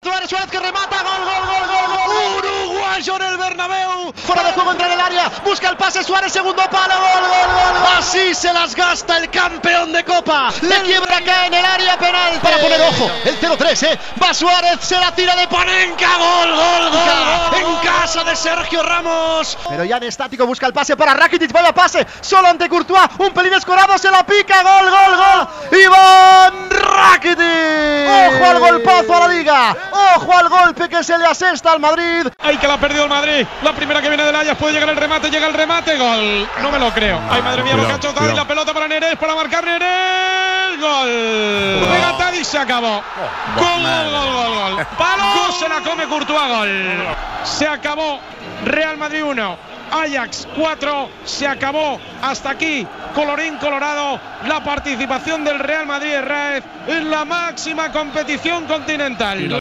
Suárez que remata, gol. Uruguayo en el Bernabéu. Fuera de juego, entra en el área, busca el pase Suárez, segundo palo, gol. Así se las gasta el campeón de Copa. Le quiebra acá en el área penal para poner ojo. El 0-3, va Suárez, se la tira de Panenka, gol. En casa de Sergio Ramos. Pero ya en estático busca el pase para Rakitic, vaya pase, solo ante Courtois, un pelín escorado, se la pica, gol. Iván Rakitic. Ojo al golpazo a la liga. Ojo al golpe que se le asesta al Madrid. Ay, que la ha perdido el Madrid. La primera que viene del Ajax, puede llegar el remate, llega el remate, gol. No me lo creo. Ay, madre mía, lo que ha hecho Tadic, la pelota para Neres, para marcar Neres. Gol. Pega Tadic, se acabó. Gol. Palo, se la come Courtois, gol. Se acabó. Real Madrid 1. Ajax 4, se acabó. Hasta aquí, colorín colorado, la participación del Real Madrid en la máxima competición continental.